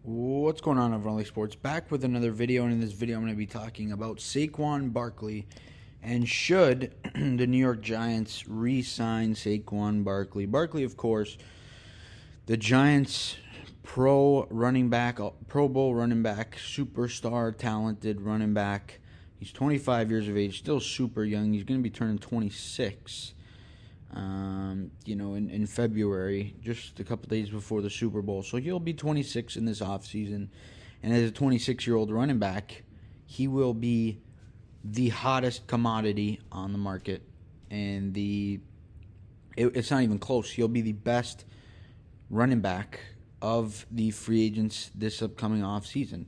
What's going on over on LA Sports? Back with another video, and in this video I'm going to be talking about Saquon Barkley and should the New York Giants re-sign Saquon Barkley. Barkley, of course, the Giants Pro Bowl running back, superstar talented running back. He's 25 years of age, still super young. He's going to be turning 26. In February, just a couple days before the Super Bowl. So he'll be 26 in this offseason. And as a 26-year-old running back, he will be the hottest commodity on the market. And it's not even close. He'll be the best running back of the free agents this upcoming offseason.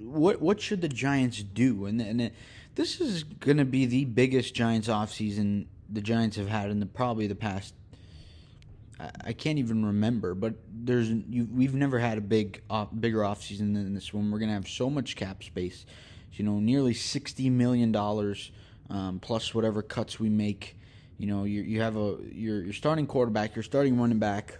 What should the Giants do? This is going to be the biggest Giants offseason the Giants have had in probably the past. I can't even remember, but we've never had a bigger offseason than this one. We're going to have so much cap space, nearly $60 million plus whatever cuts we make. You have your starting quarterback, your starting running back.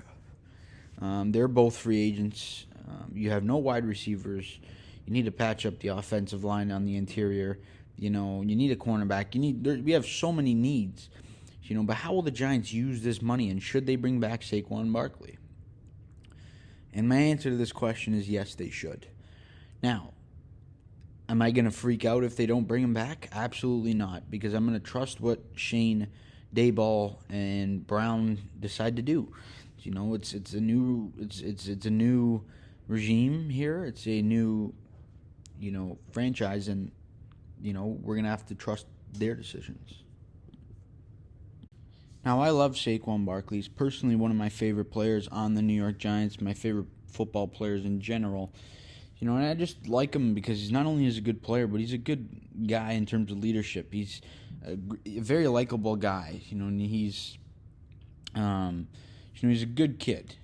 They're both free agents. You have no wide receivers. You need to patch up the offensive line on the interior. You need a cornerback. We have so many needs. But how will the Giants use this money, and should they bring back Saquon Barkley? And my answer to this question is yes, they should. Now, am I going to freak out if they don't bring him back? Absolutely not, because I'm going to trust what Shane, Daboll, and Brown decide to do. It's a new regime here. It's a new franchise, and we're going to have to trust their decisions. Now, I love Saquon Barkley. He's personally one of my favorite players on the New York Giants, my favorite football players in general. And I just like him because he's not only is a good player, but he's a good guy in terms of leadership. He's a very likable guy, and he's a good kid.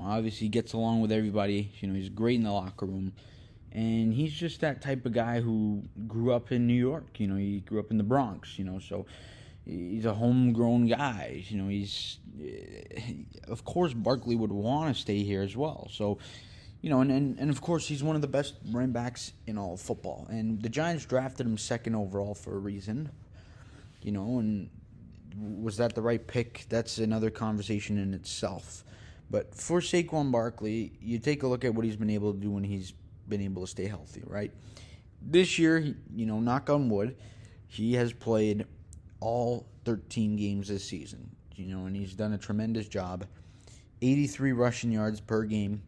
Obviously he gets along with everybody. He's great in the locker room. And he's just that type of guy who grew up in New York. He grew up in the Bronx, so he's a homegrown guy. Of course Barkley would want to stay here as well. So, and of course he's one of the best running backs in all of football. And the Giants drafted him second overall for a reason. And was that the right pick? That's another conversation in itself. But for Saquon Barkley, you take a look at what he's been able to do when he's been able to stay healthy, right? This year, knock on wood, he has played all 13 games this season, and he's done a tremendous job. 83 rushing yards per game.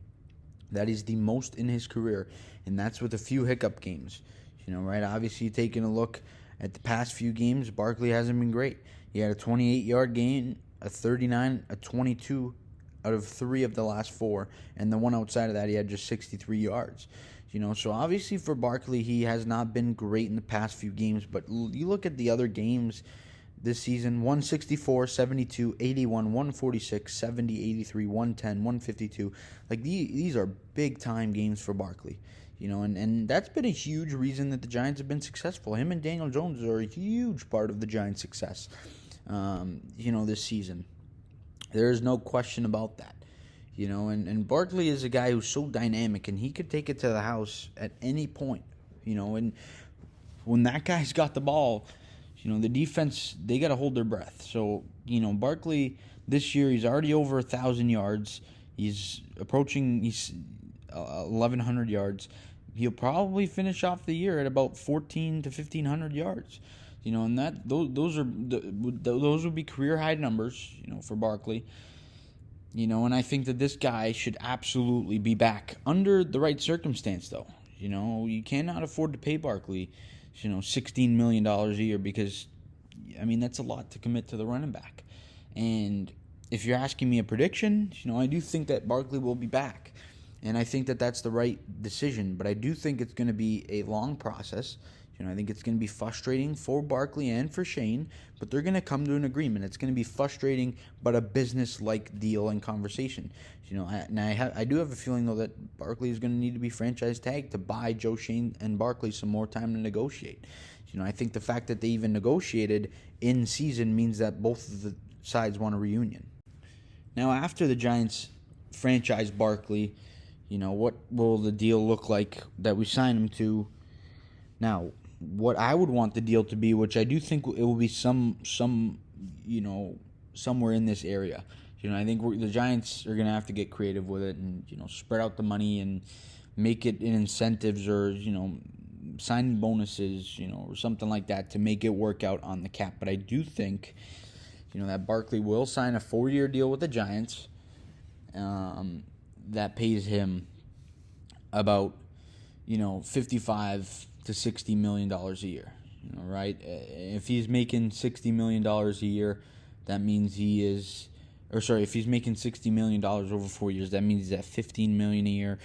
That is the most in his career, and that's with a few hiccup games, right? Obviously, taking a look at the past few games, Barkley hasn't been great. He had a 28-yard gain, a 39, a 22 out of 3 of the last 4, and the one outside of that, he had just 63 yards. So obviously for Barkley, he has not been great in the past few games, but you look at the other games this season: 164, 72, 81, 146, 70, 83, 110, 152. Like, these are big-time games for Barkley. And that's been a huge reason that the Giants have been successful. Him and Daniel Jones are a huge part of the Giants' success, this season. There is no question about that. And Barkley is a guy who's so dynamic, and he could take it to the house at any point. And when that guy's got the ball, the defense, they got to hold their breath. So, Barkley this year, he's already over 1,000 yards. He's approaching 1,100 yards. He'll probably finish off the year at about 1,400 to 1,500 yards. And those would be career high numbers, for Barkley. And I think that this guy should absolutely be back under the right circumstance, though. You cannot afford to pay Barkley, $16 million a year, because, that's a lot to commit to the running back. And if you're asking me a prediction, I do think that Barkley will be back. And I think that that's the right decision. But I do think it's going to be a long process. I think it's going to be frustrating for Barkley and for Shane, but they're going to come to an agreement. It's going to be frustrating, but a business-like deal and conversation. I do have a feeling, though, that Barkley is going to need to be franchise tagged to buy Joe Shane and Barkley some more time to negotiate. I think the fact that they even negotiated in season means that both of the sides want a reunion. Now, after the Giants franchise Barkley. What will the deal look like that we sign him to? Now, what I would want the deal to be, which I do think it will be somewhere in this area. I think the Giants are going to have to get creative with it and, spread out the money and make it in incentives or, signing bonuses, or something like that to make it work out on the cap. But I do think, that Barkley will sign a 4-year deal with the Giants that pays him about, $55 to $60 million a year, right? If he's making $60 million a year, that means if he's making $60 million over 4 years, that means he's at $15 million a year.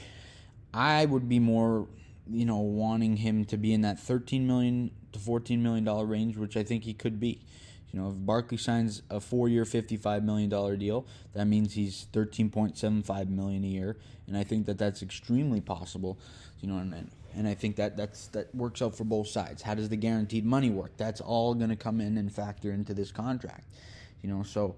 I would be more, wanting him to be in that $13 million to $14 million range, which I think he could be. If Barkley signs a 4-year, $55 million deal, that means he's $13.75 million a year, and I think that's extremely possible. And I think that works out for both sides. How does the guaranteed money work? That's all going to come in and factor into this contract. So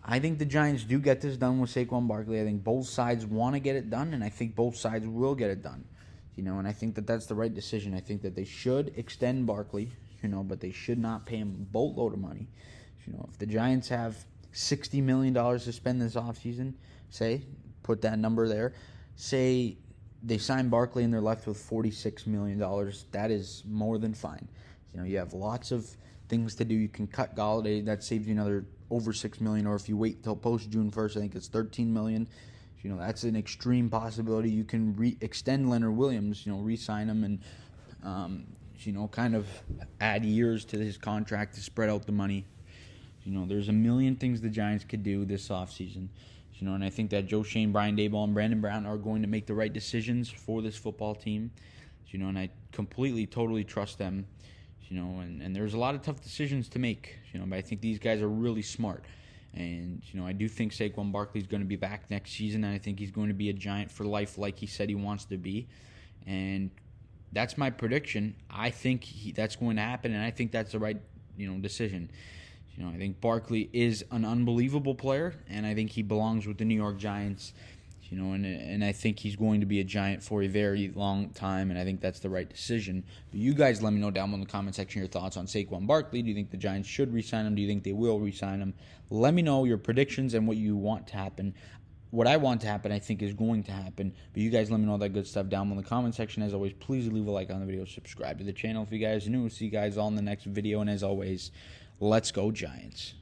I think the Giants do get this done with Saquon Barkley. I think both sides want to get it done, and I think both sides will get it done. And I think that's the right decision. I think that they should extend Barkley, but they should not pay him a boatload of money. If the Giants have $60 million to spend this offseason, put that number there, say they sign Barkley and they're left with $46 million, that is more than fine. You have lots of things to do. You can cut Galladay, that saves you another over $6 million, or if you wait till post June 1st, I think it's $13 million. That's an extreme possibility. You can extend Leonard Williams, re-sign him and, kind of add years to his contract to spread out the money. There's a million things the Giants could do this offseason. And I think that Joe Shane, Brian Daboll, and Brandon Brown are going to make the right decisions for this football team. And I completely, totally trust them. And there's a lot of tough decisions to make. But I think these guys are really smart. And, I do think Saquon Barkley is going to be back next season, and I think he's going to be a Giant for life like he said he wants to be. And that's my prediction. I think that's going to happen, and I think that's the right, decision. I think Barkley is an unbelievable player, and I think he belongs with the New York Giants. And I think he's going to be a Giant for a very long time, and I think that's the right decision. But you guys let me know down in the comment section your thoughts on Saquon Barkley. Do you think the Giants should re-sign him? Do you think they will re-sign him? Let me know your predictions and what you want to happen. What I want to happen, I think, is going to happen. But you guys let me know all that good stuff down in the comment section. As always, please leave a like on the video. Subscribe to the channel if you guys are new. See you guys all in the next video. And as always, let's go Giants.